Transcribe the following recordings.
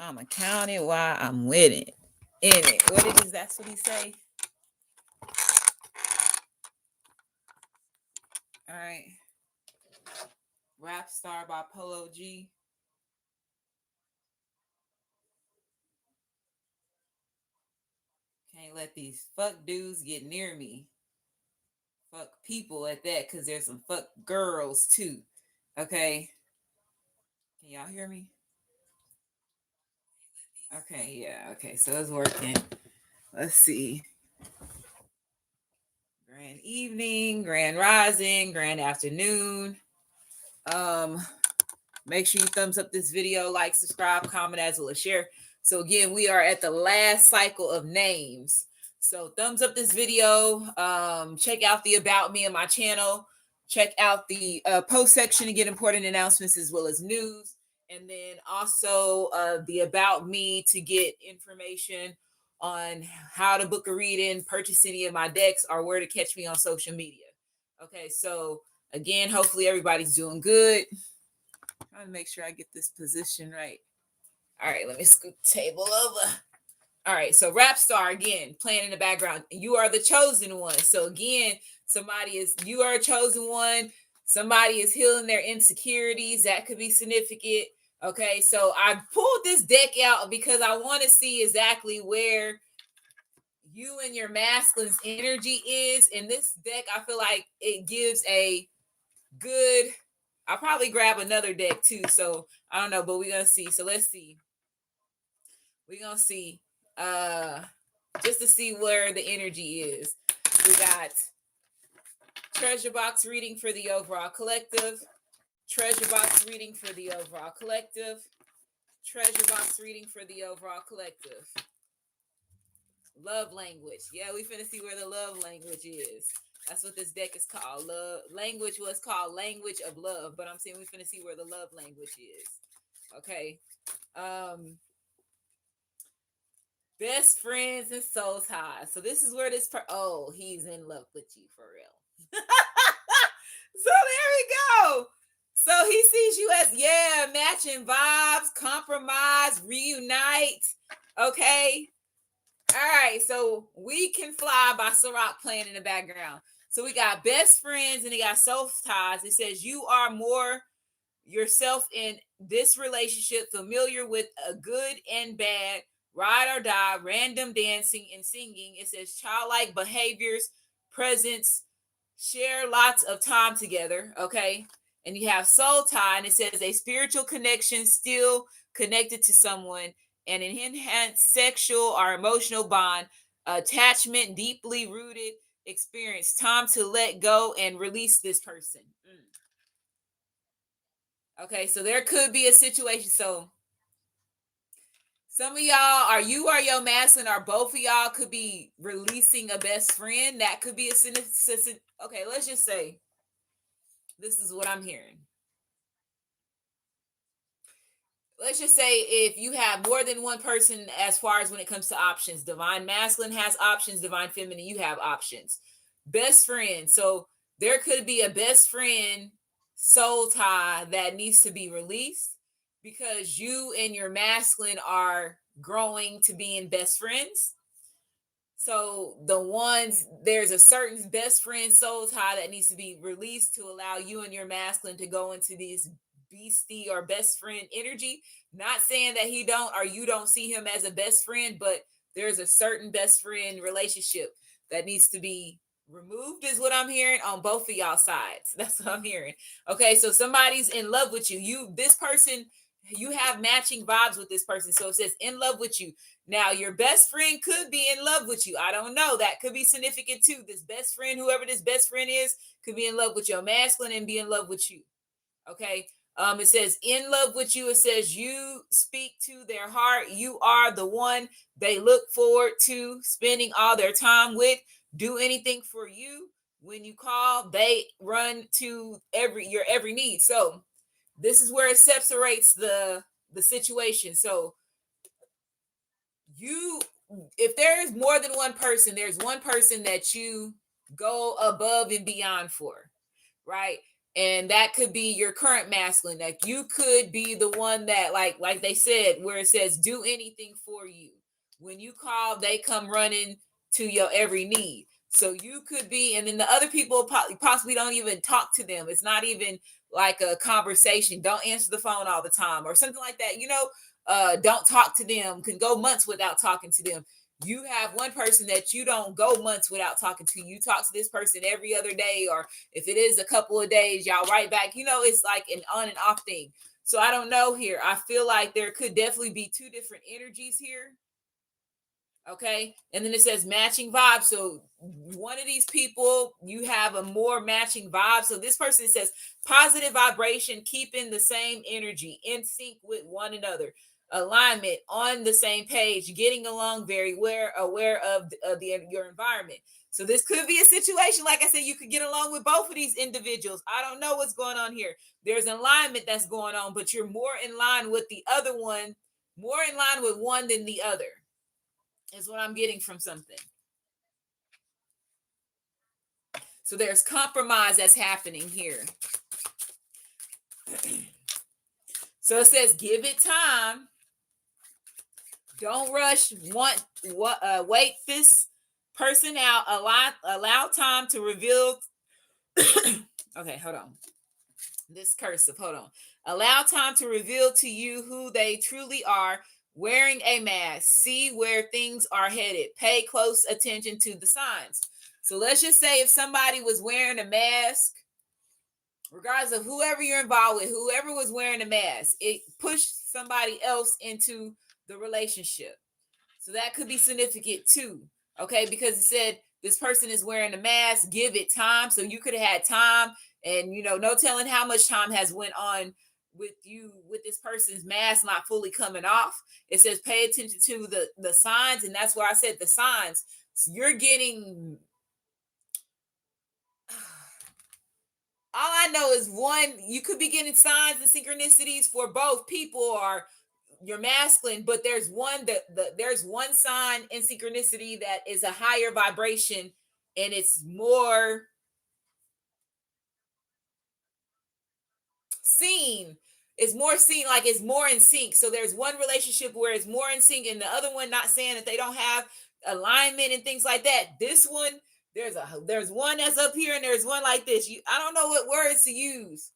I'ma count it while I'm with it. In it. What it is, that's what he say. All right. Rap Star by Polo G. Can't let these fuck dudes get near me. Fuck people at that, because there's some fuck girls too. Okay. Can y'all hear me? Okay, yeah, okay, so it's working. Let's see. Grand evening, grand rising, grand afternoon. Um, Make sure you thumbs up this video, like, subscribe, comment, as well as share. So again, we are at the last cycle of names. So thumbs up this video. Check out the about me on my channel. Check out the post section to get important announcements as well as news. And then also the about me to get information on how to book a reading, purchase any of my decks, or where to catch me on social media. Okay, so again, hopefully everybody's doing good. Trying to make sure I get this position right. All right, let me scoot the table over. All right, so Rap Star again playing in the background. You are the chosen one. So again, you are a chosen one. Somebody is healing their insecurities. That could be significant. Okay, so I pulled this deck out because I want to see exactly where you and your masculine's energy is. In this deck, I feel like it gives a good. I'll probably grab another deck too. So I don't know, but we're gonna see. So let's see. We're gonna see. Just to see where the energy is. We got treasure box reading for the overall collective. Treasure box reading for the overall collective. Treasure box reading for the overall collective. Love language. Yeah, we finna see where the love language is. That's what this deck is called. Love language was called language of love, but I'm saying we finna see where the love language is. Okay. Best friends and soul ties. So this is where oh, he's in love with you for real. So there we go. So he sees you as matching vibes, compromise, reunite. Okay. All right, so We Can Fly by Ciroc playing in the background. So we got best friends and they got soul ties. It says you are more yourself in this relationship, familiar with a good and bad, ride or die, random dancing and singing. It says childlike behaviors, presence, share lots of time together. Okay. And you have soul tie, and it says a spiritual connection, still connected to someone, and an enhanced sexual or emotional bond, attachment, deeply rooted experience, time to let go and release this person. Okay, so there could be a situation. So some of y'all, or you or your masculine, or both of y'all could be releasing a best friend. That could be a significant. Okay, let's just say this is what I'm hearing. Let's just say if you have more than one person, as far as when it comes to options, divine masculine has options, divine feminine, you have options. Best friend. So there could be a best friend soul tie that needs to be released because you and your masculine are growing to being best friends. So there's a certain best friend soul tie that needs to be released to allow you and your masculine to go into these beastie or best friend energy. Not saying that he don't or you don't see him as a best friend, but there's a certain best friend relationship that needs to be removed, is what I'm hearing on both of y'all sides. That's what I'm hearing. Okay, so somebody's in love with you. This person, you have matching vibes with this person. So it says in love with you. Now, your best friend could be in love with you. I don't know. That could be significant too. This best friend, whoever this best friend is, could be in love with your masculine and be in love with you. Okay. It says in love with you. It says you speak to their heart. You are the one they look forward to spending all their time with. Do anything for you. When you call, they run to your every need. So this is where it separates the situation. So if there's more than one person, there's one person that you go above and beyond for, right? And that could be your current masculine. Like you could be the one that like they said, where it says do anything for you. When you call, they come running to your every need. So you could be, and then the other people possibly don't even talk to them. It's not even like a conversation. Don't answer the phone all the time or something like that. Don't talk to them. Can go months without talking to them. You have one person that you don't go months without talking to. You talk to this person every other day, or if it is a couple of days, y'all write back. It's like an on and off thing. So I don't know here. I feel like there could definitely be two different energies here. Okay. And then it says matching vibe. So one of these people, you have a more matching vibe. So this person says positive vibration, keeping the same energy, in sync with one another, alignment, on the same page, getting along, very aware of your environment. So this could be a situation, like I said, you could get along with both of these individuals. I don't know what's going on here. There's an alignment that's going on, but you're more in line with the other one, more in line with one than the other, is what I'm getting from something. So there's compromise that's happening here. So it says, give it time. Don't rush. Wait this person out. Allow time to reveal. Okay, hold on. This cursive. Hold on. Allow time to reveal to you who they truly are. Wearing a mask. See where things are headed. Pay close attention to the signs. So let's just say if somebody was wearing a mask, regardless of whoever you're involved with, whoever was wearing a mask, it pushed somebody else into the relationship. So that could be significant too. Okay, because it said this person is wearing a mask, give it time. So you could have had time, and no telling how much time has went on with this person's mask not fully coming off. It says pay attention to the signs, and that's where I said the signs. So you're getting, all I know is one, you could be getting signs and synchronicities for both people or your masculine, but there's one there's one sign in synchronicity that is a higher vibration, and it's more seen. It's more seen, like it's more in sync. So there's one relationship where it's more in sync, and the other one, not saying that they don't have alignment and things like that. This one, there's one that's up here, and there's one like this. I don't know what words to use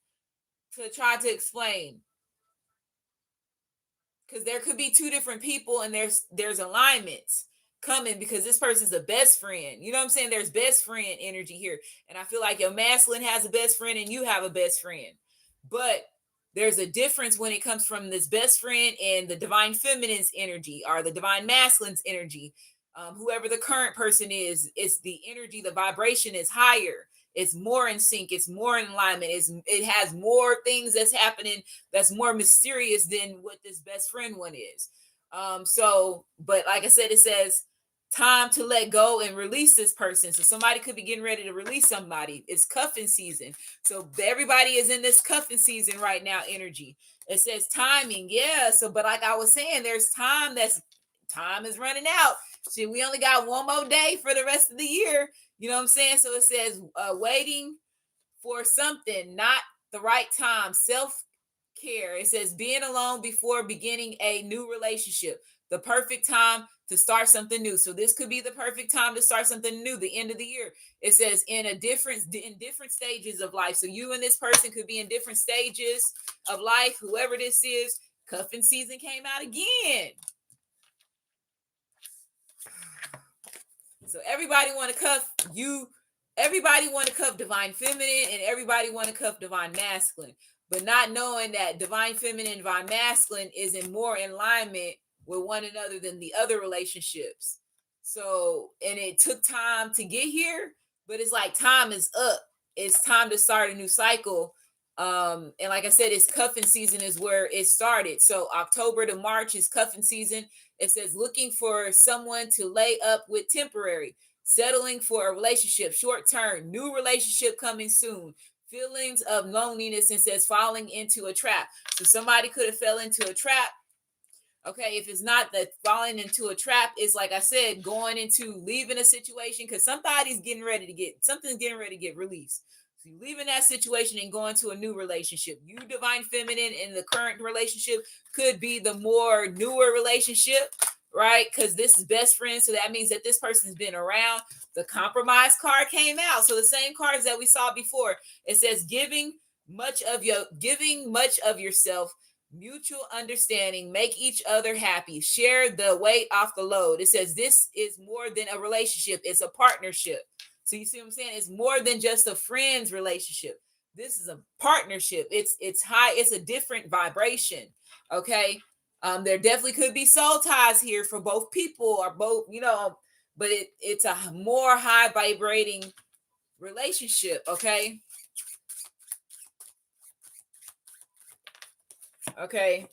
to try to explain, because there could be two different people, and there's alignments coming, because this person's a best friend. You know what I'm saying? There's best friend energy here, and I feel like your masculine has a best friend and you have a best friend, but there's a difference when it comes from this best friend and the divine feminine's energy or the divine masculine's energy. Whoever the current person is, it's the energy, the vibration is higher. It's more in sync. It's more in alignment. It has more things that's happening that's more mysterious than what this best friend one is. But like I said, it says time to let go and release this person. So somebody could be getting ready to release somebody. It's cuffing season. So everybody is in this cuffing season right now energy. It says timing. Yeah. So, but like I was saying, there's time is running out. See, we only got one more day for the rest of the year. You know what I'm saying? So it says waiting for something, not the right time. Self-care. It says being alone before beginning a new relationship. The perfect time to start something new. So this could be the perfect time to start something new, the end of the year. It says in different stages of life. So you and this person could be in different stages of life, whoever this is. Cuffing season came out again. So everybody want to cuff you. Everybody want to cuff divine feminine, and everybody want to cuff divine masculine, but not knowing that divine feminine, divine masculine is more in alignment with one another than the other relationships. So, and it took time to get here, but it's like time is up. It's time to start a new cycle. And like I said, it's cuffing season is where it started. So October to March is cuffing season. It says looking for someone to lay up with temporary, settling for a relationship, short term, new relationship coming soon, feelings of loneliness, and says falling into a trap. So somebody could have fell into a trap. Okay, if it's not that falling into a trap, it's like I said, going into leaving a situation because something's getting ready to get released. So you leaving that situation and going to a new relationship. You divine feminine in the current relationship could be the more newer relationship, right? Because this is best friends. So that means that this person's been around. The compromise card came out. So the same cards that we saw before. It says giving much of yourself, mutual understanding, make each other happy, share the weight off the load. It says this is more than a relationship, it's a partnership. So you see what I'm saying? It's more than just a friends relationship. This is a partnership. It's high, it's a different vibration. Okay. There definitely could be soul ties here for both people or both, but it's a more high vibrating relationship. Okay. Okay.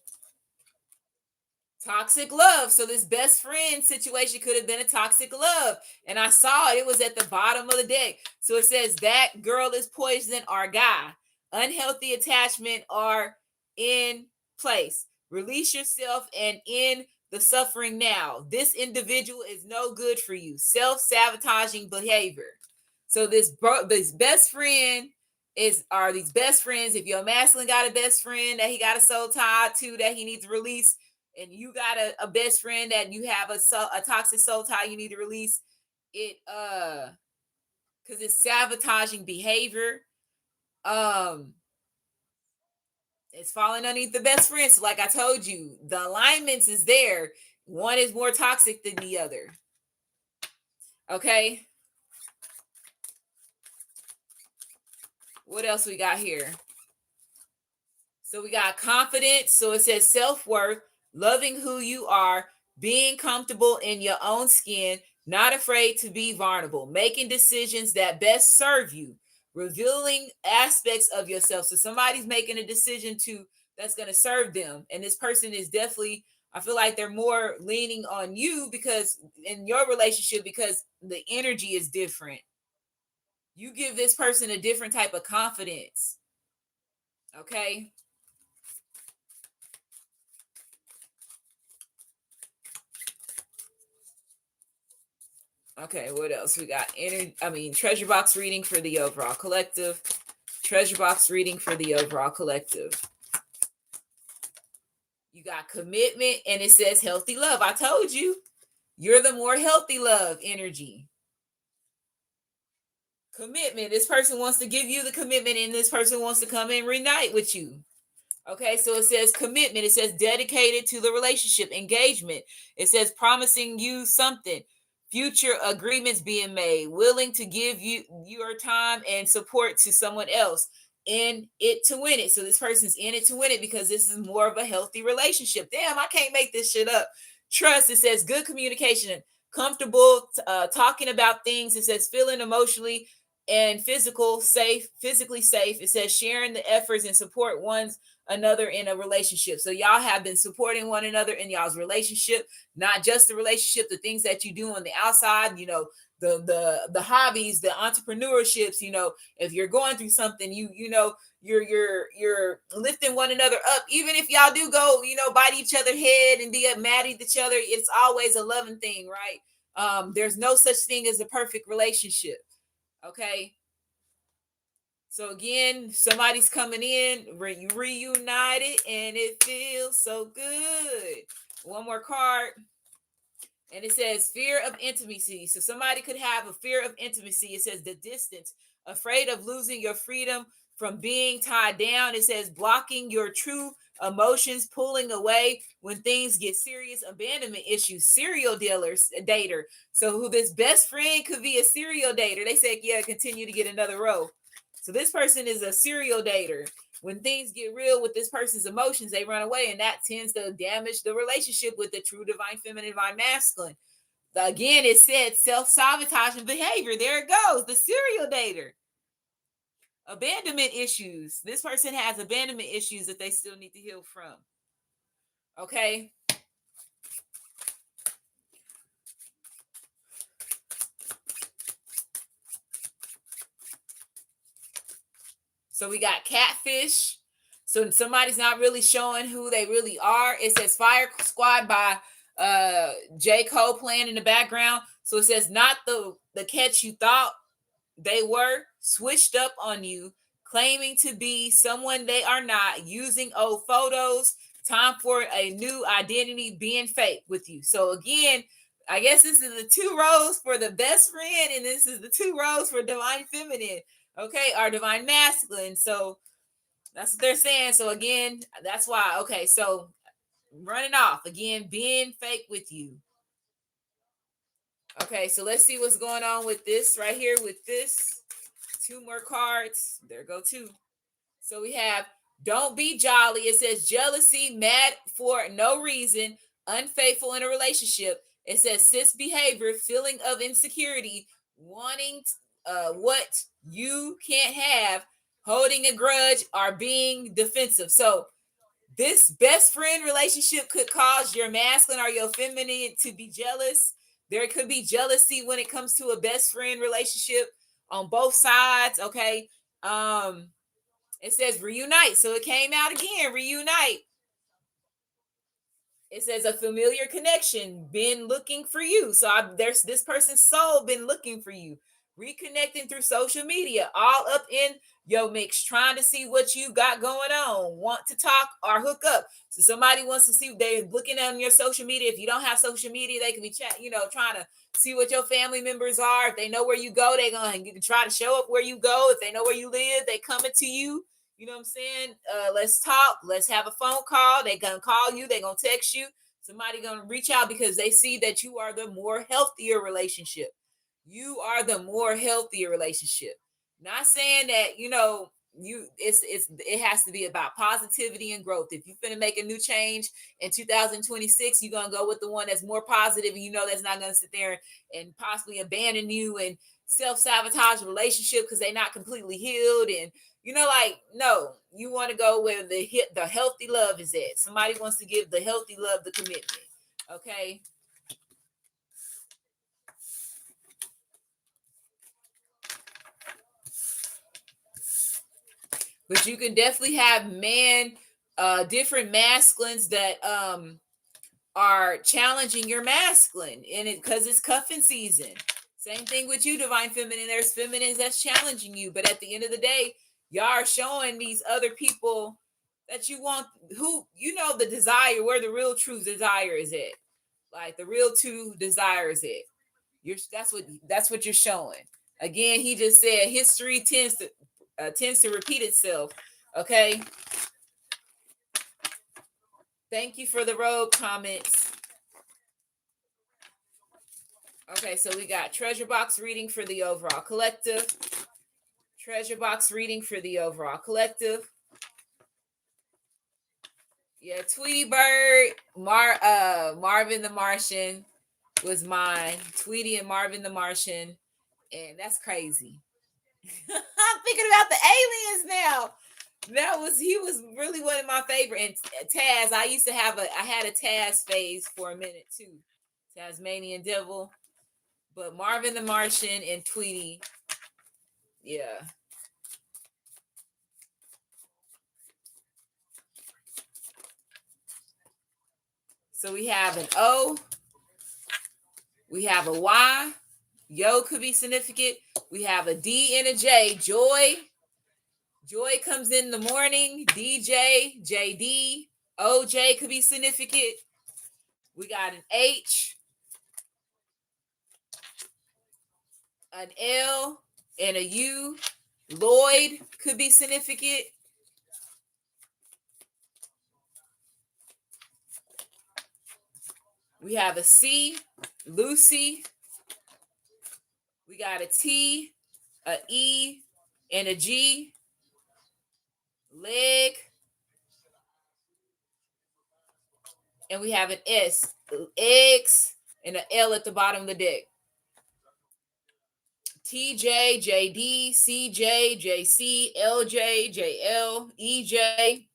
Toxic love. So this best friend situation could have been a toxic love. And I saw it. It was at the bottom of the deck. So it says that girl is poison or guy. Unhealthy attachment are in place. Release yourself and end the suffering now. This individual is no good for you. Self-sabotaging behavior. So this best friend are these best friends. If your masculine got a best friend that he got a soul tie to that he needs to release, and you got a best friend that you have a toxic soul tie you need to release it, because it's sabotaging behavior. It's falling underneath the best friend. So like I told you, the alignments is there. One is more toxic than the other. Okay, what else we got here? So we got confidence. So it says self-worth, loving who you are, being comfortable in your own skin, not afraid to be vulnerable, making decisions that best serve you, revealing aspects of yourself. So somebody's making a decision that's going to serve them. And this person is definitely, I feel like they're more leaning on you because in your relationship, because the energy is different. You give this person a different type of confidence. Okay. Okay, what else? We got treasure box reading for the overall collective. Treasure box reading for the overall collective. You got commitment and it says healthy love. I told you, you're the more healthy love energy. Commitment. This person wants to give you the commitment and this person wants to come and reunite with you. Okay, so it says commitment. It says dedicated to the relationship, engagement. It says promising you something, future agreements being made, willing to give you your time and support to someone else in it to win it. So this person's in it to win it because this is more of a healthy relationship. Damn, I can't make this shit up. Trust. It says good communication, comfortable talking about things. It says feeling emotionally and physically safe. It says sharing the efforts and support one's another in a relationship. So y'all have been supporting one another in y'all's relationship, not just the relationship, the things that you do on the outside, the hobbies, the entrepreneurships, if you're going through something, you're lifting one another up. Even if y'all do go, bite each other head and be mad at each other, it's always a loving thing, right? There's no such thing as a perfect relationship. Okay. So again, somebody's coming in, reunited, and it feels so good. One more card. And it says fear of intimacy. So somebody could have a fear of intimacy. It says the distance, afraid of losing your freedom from being tied down. It says blocking your true emotions, pulling away when things get serious, abandonment issues, serial dater. So who this best friend could be a serial dater. They said, yeah, continue to get another row. So this person is a serial dater. When things get real with this person's emotions, they run away, and that tends to damage the relationship with the true divine feminine, divine masculine. Again, it said self-sabotaging behavior. There it goes, the serial dater. Abandonment issues. This person has abandonment issues that they still need to heal from. Okay. So we got catfish. So somebody's not really showing who they really are. It says Fire Squad by J. Cole playing in the background. So it says not the catch you thought they were. switched up on you, claiming to be someone they are not, using old photos. Time for a new identity, being fake with you. So again, I guess this is the two roles for the best friend, and this is the two roles for divine feminine. Okay, our divine masculine. So that's what they're saying. So again, that's why. Okay, so running off again, being fake with you. Okay, so let's see what's going on with this right here with this. Two more cards. There go two. So we have don't be jolly. It says jealousy, mad for no reason, unfaithful in a relationship. It says cis behavior, feeling of insecurity, wanting what you can't have, holding a grudge, or being defensive. So this best friend relationship could cause your masculine or your feminine to be jealous. There could be jealousy when it comes to a best friend relationship on both sides. Okay. It says reunite. So it came out again, reunite. It says a familiar connection, been looking for you. So there's this person's soul been looking for you. Reconnecting through social media, all up in your mix, trying to see what you got going on, want to talk or hook up. So somebody wants to see, they're looking on your social media. If you don't have social media, they can be trying to see what your family members are. If they know where you go, they're going to try to show up where you go. If they know where you live, they coming to you. You know what I'm saying? Let's talk. Let's have a phone call. They gonna call you. They gonna text you. Somebody gonna reach out because they see that you are the more healthier relationship. You are the more healthier relationship. Not saying that it has to be about positivity and growth. If you're gonna make a new change in 2026, you're gonna go with the one that's more positive, and that's not gonna sit there and possibly abandon you and self-sabotage a relationship because they're not completely healed. And no, you want to go where the healthy love is at. Somebody wants to give the healthy love the commitment. Okay. But you can definitely have different masculines that are challenging your masculine, and it because it's cuffing season. Same thing with you, divine feminine. There's feminines that's challenging you, but at the end of the day, y'all are showing these other people that you want, who the desire, where the real true desire is at. Like the real true desire is it. That's what you're showing. Again, he just said history tends to repeat itself. Okay. Thank you for the robe comments. Okay, so we got treasure box reading for the overall collective. Treasure box reading for the overall collective. Yeah, Tweety Bird, Marvin the Martian was mine. Tweety and Marvin the Martian, and that's crazy. I'm thinking about the aliens now. He was really one of my favorite. And Taz, I had a Taz phase for a minute too. Tasmanian Devil. But Marvin the Martian and Tweety, yeah. So we have an O, we have a Y. Yo could be significant. We have a D and a J. Joy. Joy comes in the morning. DJ, JD, OJ could be significant. We got an H, an L, and a U. Lloyd could be significant. We have a C, Lucy. We got a T, a E, and a G. Leg. And we have an S, eggs, and an L at the bottom of the deck. TJ, JD, CJ, JC, LJ, JL, EJ,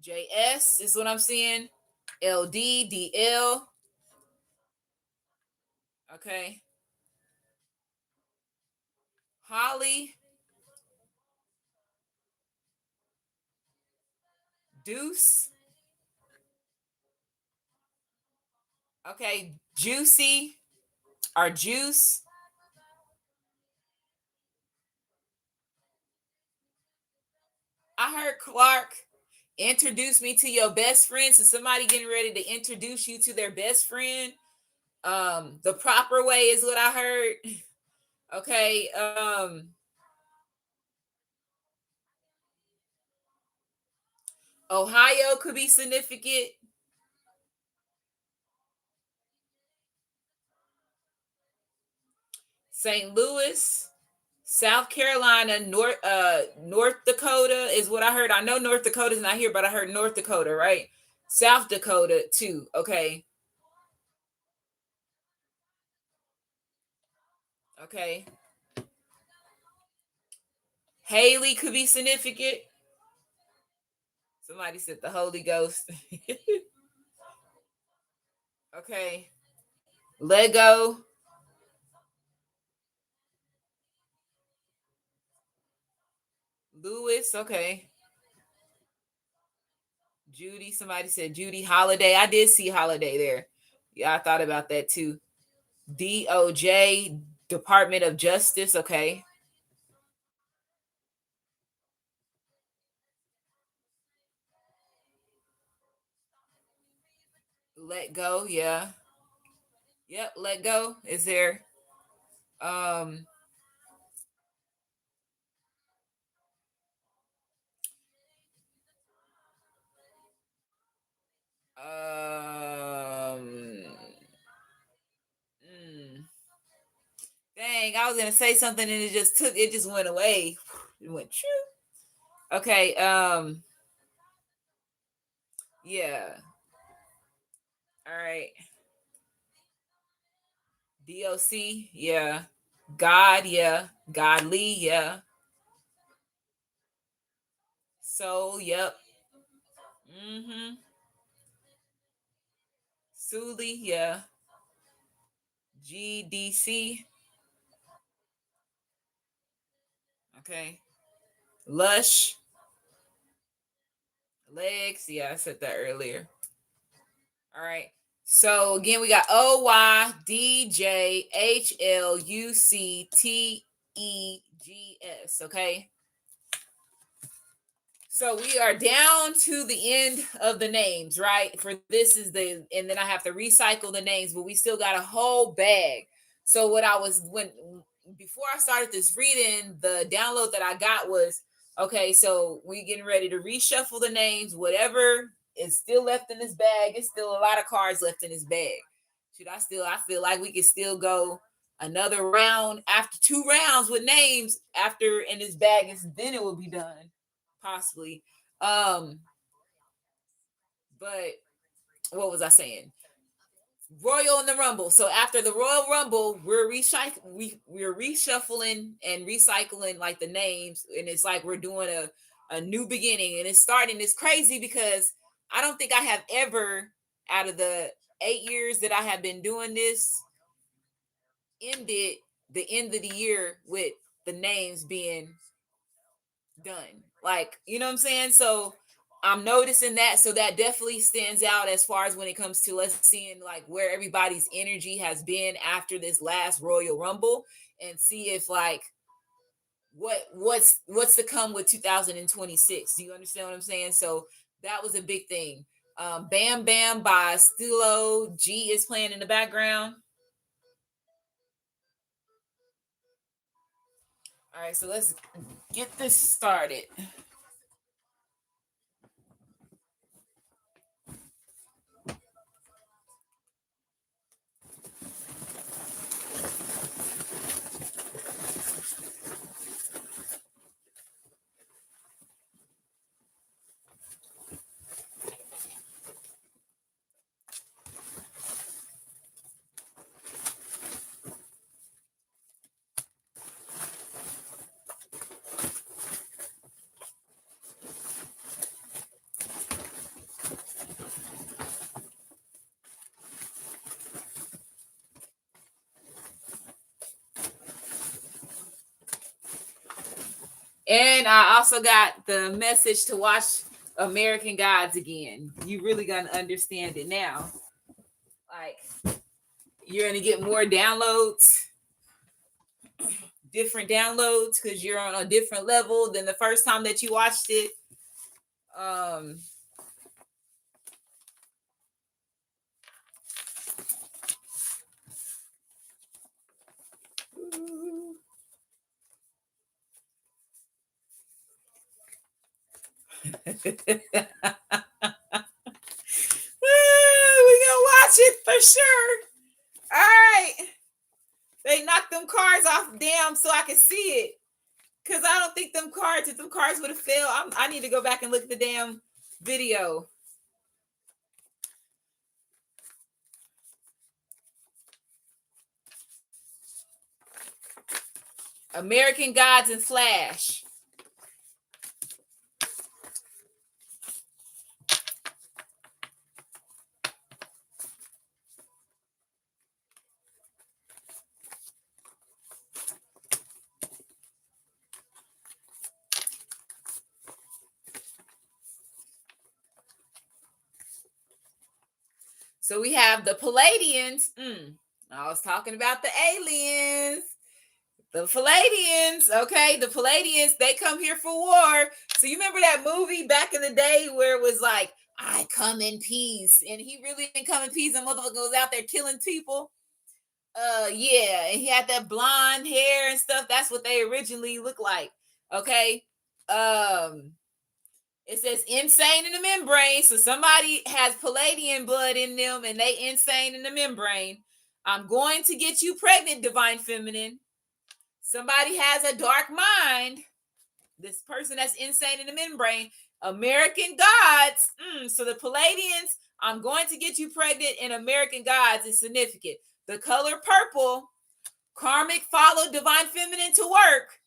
JS is what I'm seeing. LD, DL. Okay. Holly, Deuce. Okay. Juicy or Juice. I heard Clark introduce me to your best friend. So somebody getting ready to introduce you to their best friend. The proper way is what I heard. Okay. Ohio could be significant. St. Louis, South Carolina, North Dakota is what I heard. I know North Dakota's not here, but I heard North Dakota, right? South Dakota too. Okay. Okay. Haley could be significant. Somebody said the Holy Ghost. Okay. Lego. Lewis. Okay. Judy. Somebody said Judy Holiday. I did see Holiday there. Yeah, I thought about that too. DOJ, Department of Justice. Okay. Let go. Yeah. Yep. Let go. Is there? Um. Um. mm, Dang, I was gonna say something and it just went away. It went shoo. Okay. Yeah. All right. DOC. Yeah. God. Yeah. Godly. Yeah. So. Yep. Mm-hmm. Suli. Yeah. GDC. Okay. Lush. Legs. Yeah, I said that earlier. All right. So again, we got OYDJHLUCTEGS. Okay. So we are down to the end of the names, right? For this is the, and then I have to recycle the names, but we still got a whole bag. So what I was, when, before I started this reading, the download that I got was, okay, so we getting ready to reshuffle the names, whatever is still left in this bag. It's still a lot of cards left in this bag. I feel like we can still go another round after 2 rounds with names after in this bag, and then it will be done possibly. Um, but what was I saying? Royal in the Rumble. So after the Royal Rumble, we're reshuffling and recycling like the names, and it's like we're doing a new beginning, and it's starting. It's crazy because I don't think I have ever, out of the 8 years that I have been doing this, ended the end of the year with the names being done. Like, you know what I'm saying? So I'm noticing that. So that definitely stands out as far as when it comes to us seeing like where everybody's energy has been after this last Royal Rumble, and see if like what's to come with 2026. Do you understand what I'm saying? So that was a big thing. Bam Bam by Stilo G is playing in the background. All right, so let's get this started. And I also got the message to watch American Gods again. You really gonna understand it now. Like, you're gonna get more downloads, different downloads, because you're on a different level than the first time that you watched it. Um, we gonna watch it for sure. All right. They knocked them cards off damn so I can see it. Cause I don't think them cards, if them cards would have failed, I need to go back and look at the damn video. American Gods and Flash. So we have the Palladians. I was talking about the aliens. The Palladians, okay? The Palladians, they come here for war. So you remember that movie back in the day where it was like, I come in peace. And he really didn't come in peace. And motherfucker was out there killing people. Yeah, and he had that blonde hair and stuff. That's what they originally looked like. Okay. It says insane in the membrane. So somebody has Palladian blood in them and they insane in the membrane. I'm going to get you pregnant, divine feminine. Somebody has a dark mind. This person that's insane in the membrane. American Gods. So the Palladians, I'm going to get you pregnant, and American Gods is significant. The color purple, karmic followed divine feminine to work.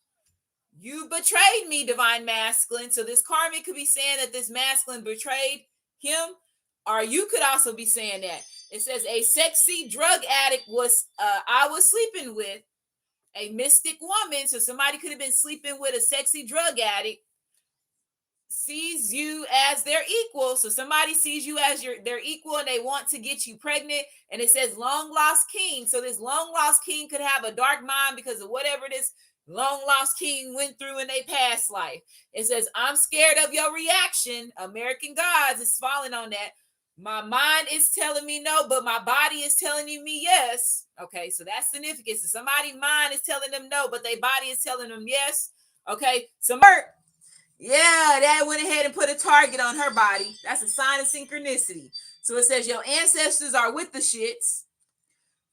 You betrayed me, divine masculine. So this karmic could be saying that this masculine betrayed him, or you could also be saying that. It says a sexy drug addict was I was sleeping with. A mystic woman, so somebody could have been sleeping with a sexy drug addict, sees you as their equal. So somebody sees you as their equal and they want to get you pregnant. And it says long lost king. So this long lost king could have a dark mind because of whatever this long lost king went through in their past life. It says, I'm scared of your reaction. American Gods is falling on that. My mind is telling me no, but my body is telling me yes. Okay, so that's significant. So somebody's mind is telling them no, but their body is telling them yes. Okay, so yeah, that went ahead and put a target on her body. That's a sign of synchronicity. So it says your ancestors are with the shits.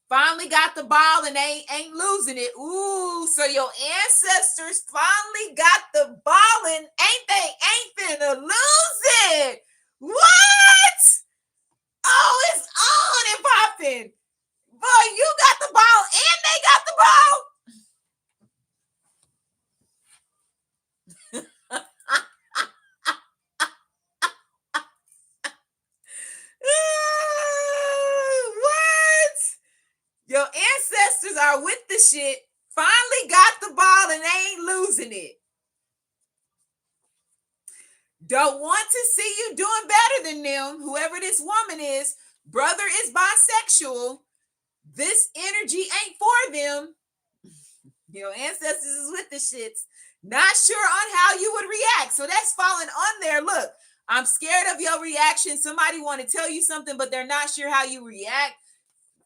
Finally got the ball and they ain't losing it. Ooh, so your ancestors finally got the ball and ain't finna lose it. What? Oh, it's on and popping. Boy, you got the ball and they got the ball. What? Your ancestors are with the shit. Finally got the ball and they ain't losing it. Don't want to see you doing better than them. Whoever this woman is, brother is bisexual. This energy ain't for them. Your ancestors is with the shits. Not sure on how you would react. So that's falling on there. Look, I'm scared of your reaction. Somebody want to tell you something, but they're not sure how you react.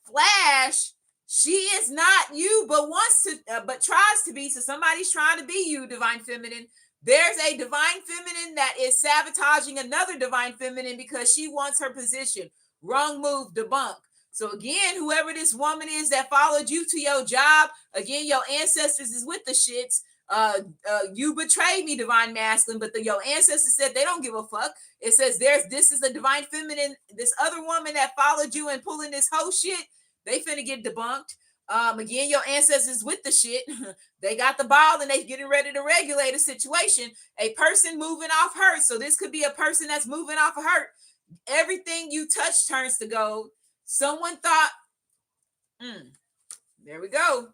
Flash, she is not you, but wants to, but tries to be. So somebody's trying to be you, divine feminine. There's a divine feminine that is sabotaging another divine feminine because she wants her position. Wrong move, debunk. So again, whoever this woman is that followed you to your job, again, your ancestors is with the shits. You betrayed me, divine masculine, but your ancestors said they don't give a fuck. It says this is a divine feminine. This other woman that followed you and pulling this whole shit, they finna get debunked. Again, your ancestors with the shit. They got the ball and they getting ready to regulate a situation. A person moving off hurt. So this could be a person that's moving off of hurt. Everything you touch turns to gold. Someone thought, there we go.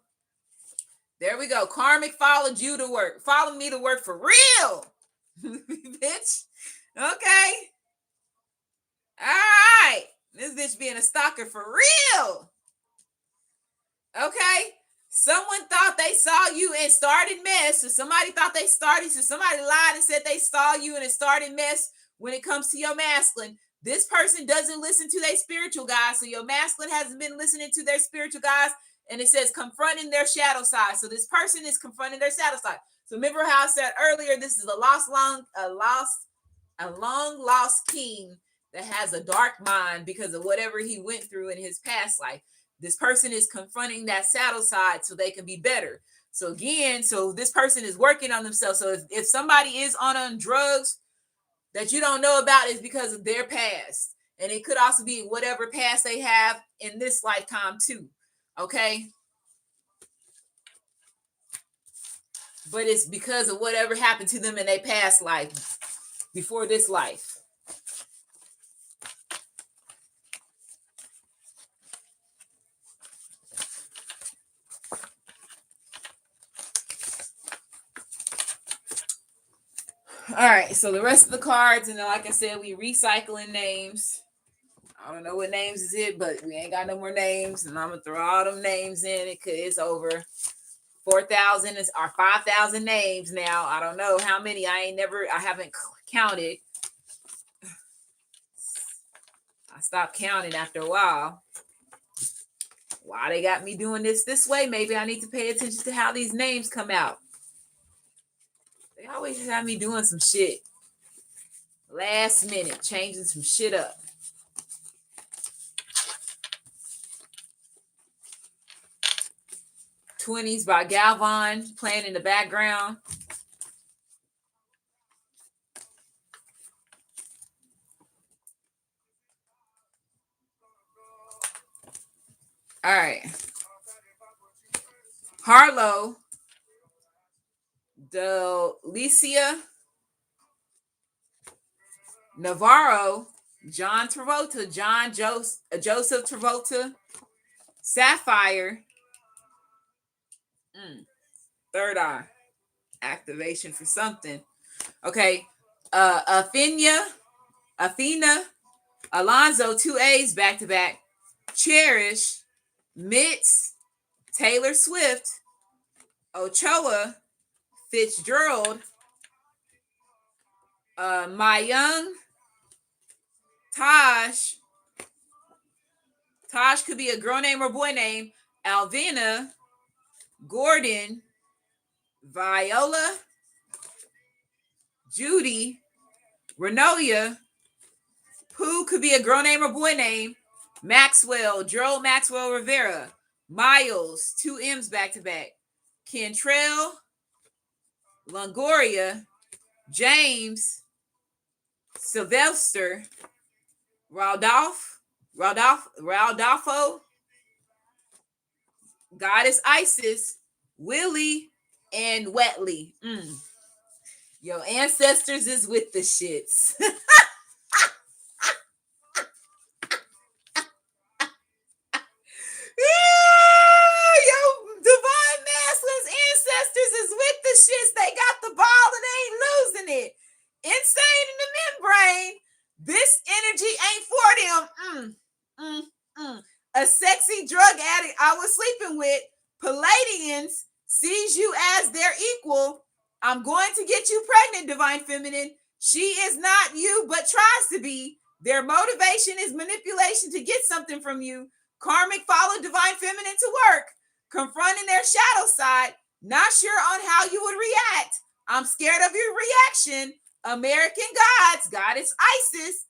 There we go. Karmic followed you to work. Follow me to work for real. Bitch. Okay. All right. This bitch being a stalker for real. Okay. Someone thought they saw you and started mess. So somebody thought they started. So somebody lied and said they saw you and it started mess when it comes to your masculine. This person doesn't listen to their spiritual guys. So your masculine hasn't been listening to their spiritual guys. And it says confronting their shadow side. So this person is confronting their shadow side. So remember how I said earlier, this is a long lost king that has a dark mind because of whatever he went through in his past life. This person is confronting that shadow side so they can be better. So again, so this person is working on themselves. So if somebody is on drugs that you don't know about, is because of their past. And it could also be whatever past they have in this lifetime too. Okay. But it's because of whatever happened to them in their past life before this life. All right, so the rest of the cards, and then like I said, we recycling names. I don't know what names is it, but we ain't got no more names, and I'm gonna throw all them names in it because it's over 4,000 or 5,000 names now. I don't know how many. I haven't counted. I stopped counting after a while. Why they got me doing this way? Maybe I need to pay attention to how these names come out. They always have me doing some shit last minute, changing some shit up. '20s by Galvan playing in the background. All right. Harlow, Delicia, Navarro, John Travolta, Joseph Travolta, Sapphire, third eye, activation for something. Okay, Athena, Alonzo, 2 A's back to back, Cherish, Mitz, Taylor Swift, Ochoa, Fitzgerald, My Young, Taj could be a girl name or boy name, Alvina, Gordon, Viola, Judy, Renolia, Pooh could be a girl name or boy name, Maxwell, Gerald Maxwell Rivera, Miles, 2 M's back to back, Kentrell, Longoria, James, Sylvester, Raldolfo, Goddess Isis, Willie, and Wetley. Your ancestors is with the shits. Yo, divine masculines ancestors is with the shits. They got the ball and they ain't losing it. Insane in the membrane. This energy ain't for them. A sexy drug addict I was sleeping with, Palladians, sees you as their equal. I'm going to get you pregnant, divine feminine. She is not you, but tries to be. Their motivation is manipulation to get something from you. Karmic follow divine feminine to work, confronting their shadow side, not sure on how you would react. I'm scared of your reaction. American gods, goddess Isis.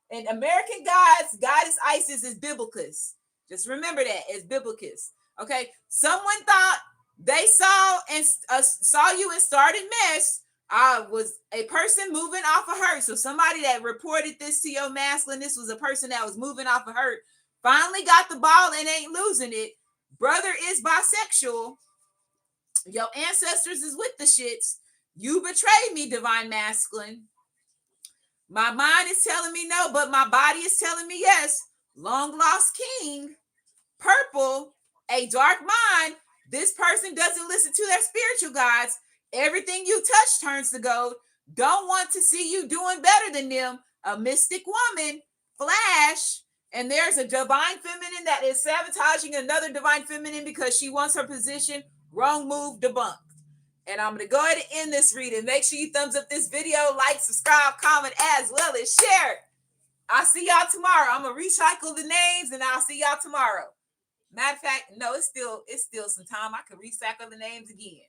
And American gods, goddess Isis is biblicus. Just remember that, it's biblicus. Okay, someone thought they saw you and started mess. Was a person moving off of hurt. So somebody that reported this to your masculine, this was a person that was moving off of hurt, finally got the ball and ain't losing it. Brother is bisexual. Your ancestors is with the shits. You betrayed me, divine masculine. My mind is telling me no, but my body is telling me yes. Long lost king. Purple, a dark mind. This person doesn't listen to their spiritual guides. Everything you touch turns to gold. Don't want to see you doing better than them. A mystic woman. Flash. And there's a divine feminine that is sabotaging another divine feminine because she wants her position. Wrong move, debunked. And I'm going to go ahead and end this reading. Make sure you thumbs up this video, like, subscribe, comment, as well as share. I'll see y'all tomorrow. I'm going to recycle the names and I'll see y'all tomorrow. Matter of fact, no, it's still some time. I can recycle the names again.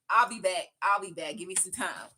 I'll be back. Give me some time.